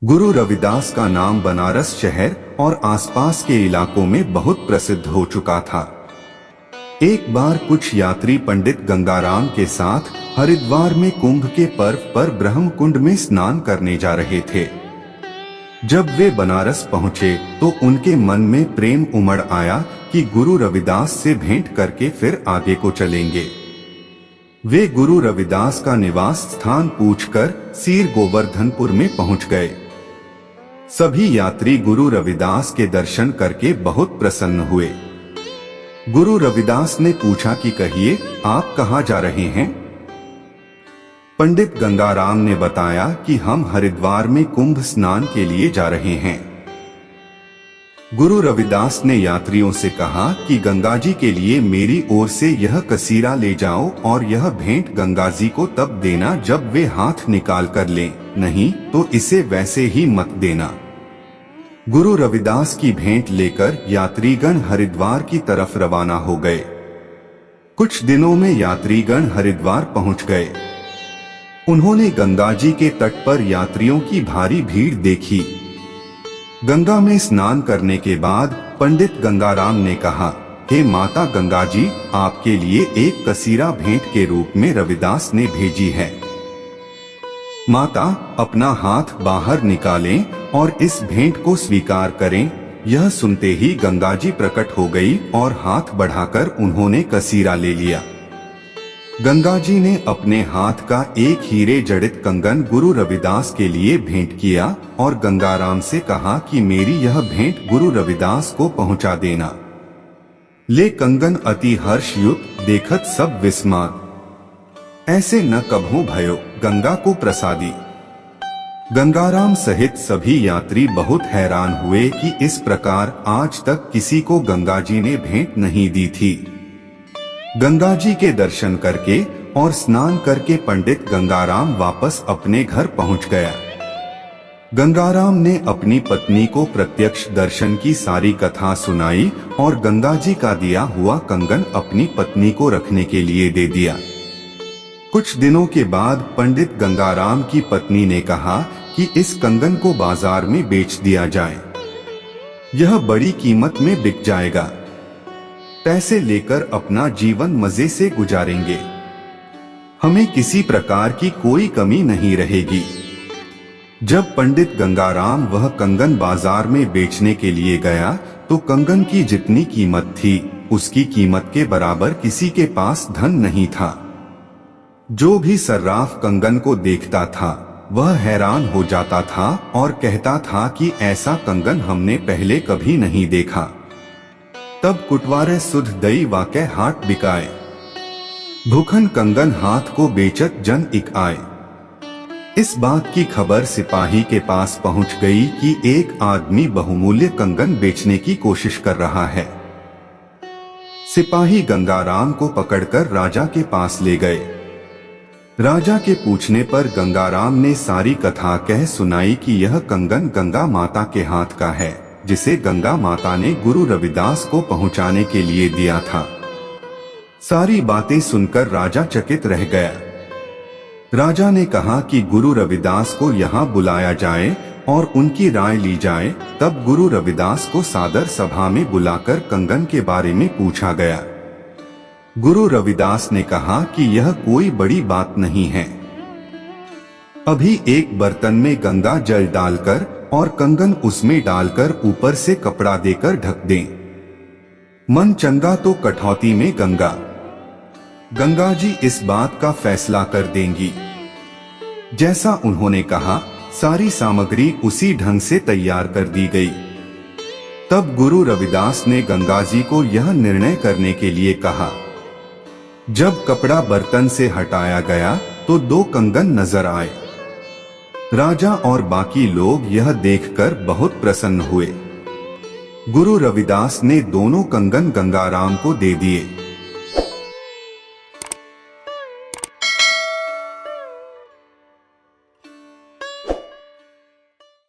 गुरु रविदास का नाम बनारस शहर और आसपास के इलाकों में बहुत प्रसिद्ध हो चुका था। एक बार कुछ यात्री पंडित गंगाराम के साथ हरिद्वार में कुंभ के पर्व पर ब्रह्म कुंड में स्नान करने जा रहे थे। जब वे बनारस पहुंचे तो उनके मन में प्रेम उमड़ आया कि गुरु रविदास से भेंट करके फिर आगे को चलेंगे। वे गुरु रविदास का निवास स्थान पूछकर सीर गोवर्धनपुर में पहुंच गए। सभी यात्री गुरु रविदास के दर्शन करके बहुत प्रसन्न हुए। गुरु रविदास ने पूछा कि कहिए, आप कहाँ जा रहे हैं? पंडित गंगाराम ने बताया कि हम हरिद्वार में कुंभ स्नान के लिए जा रहे हैं। गुरु रविदास ने यात्रियों से कहा कि गंगा जी के लिए मेरी ओर से यह कसीरा ले जाओ और यह भेंट गंगा जी को तब देना जब वे हाथ निकाल कर लें, नहीं तो इसे वैसे ही मत देना। गुरु रविदास की भेंट लेकर यात्रीगण हरिद्वार की तरफ रवाना हो गए। कुछ दिनों में यात्रीगण हरिद्वार पहुंच गए। उन्होंने गंगा जी के तट पर यात्रियों की भारी भीड़ देखी। गंगा में स्नान करने के बाद पंडित गंगाराम ने कहा, हे माता गंगा जी, आपके लिए एक कसीरा भेंट के रूप में रविदास ने भेजी है। माता, अपना हाथ बाहर निकालें और इस भेंट को स्वीकार करें। यह सुनते ही गंगा जी प्रकट हो गई और हाथ बढ़ाकर उन्होंने कसीरा ले लिया। गंगा जी ने अपने हाथ का एक हीरे जड़ित कंगन गुरु रविदास के लिए भेंट किया और गंगाराम से कहा कि मेरी यह भेंट गुरु रविदास को पहुंचा देना। ले कंगन अति हर्षयुक्त देखत सब विस्मात, ऐसे न कभू भयो गंगा को प्रसादी। गंगाराम सहित सभी यात्री बहुत हैरान हुए कि इस प्रकार आज तक किसी को गंगा जी ने भेंट नहीं दी थी। गंगा जी के दर्शन करके और स्नान करके पंडित गंगाराम वापस अपने घर पहुंच गया। गंगाराम ने अपनी पत्नी को प्रत्यक्ष दर्शन की सारी कथा सुनाई और गंगा जी का दिया हुआ कंगन अपनी पत्नी को रखने के लिए दे दिया। कुछ दिनों के बाद पंडित गंगाराम की पत्नी ने कहा कि इस कंगन को बाजार में बेच दिया जाए, यह बड़ी कीमत में बिक जाएगा। पैसे लेकर अपना जीवन मजे से गुजारेंगे, हमें किसी प्रकार की कोई कमी नहीं रहेगी। जब पंडित गंगाराम वह कंगन बाजार में बेचने के लिए गया तो कंगन की जितनी कीमत थी उसकी कीमत के बराबर किसी के पास धन नहीं था। जो भी सर्राफ कंगन को देखता था वह हैरान हो जाता था और कहता था कि ऐसा कंगन हमने पहले कभी नहीं देखा। तब कुटवारे सुध दई वाके हाट बिकाए, भूखन कंगन हाथ को बेचत जन इक आए। इस बात की खबर सिपाही के पास पहुंच गई कि एक आदमी बहुमूल्य कंगन बेचने की कोशिश कर रहा है। सिपाही गंगाराम को पकड़कर राजा के पास ले गए। राजा के पूछने पर गंगाराम ने सारी कथा कह सुनाई कि यह कंगन गंगा माता के हाथ का है, जिसे गंगा माता ने गुरु रविदास को पहुंचाने के लिए दिया था। सारी बातें सुनकर राजा चकित रह गया। राजा ने कहा कि गुरु रविदास को यहाँ बुलाया जाए और उनकी राय ली जाए। तब गुरु रविदास को सादर सभा में बुलाकर कंगन के बारे में पूछा गया। गुरु रविदास ने कहा कि यह कोई बड़ी बात नहीं है। अभी एक बर्तन में गंगा जल डालकर और कंगन उसमें डालकर ऊपर से कपड़ा देकर ढक दें। मन चंगा तो कठौती में गंगा। गंगा जी इस बात का फैसला कर देंगी। जैसा उन्होंने कहा, सारी सामग्री उसी ढंग से तैयार कर दी गई। तब गुरु रविदास ने गंगा जी को यह निर्णय करने के लिए कहा। जब कपड़ा बर्तन से हटाया गया तो दो कंगन नजर आए। राजा और बाकी लोग यह देखकर बहुत प्रसन्न हुए। गुरु रविदास ने दोनों कंगन गंगाराम को दे दिए।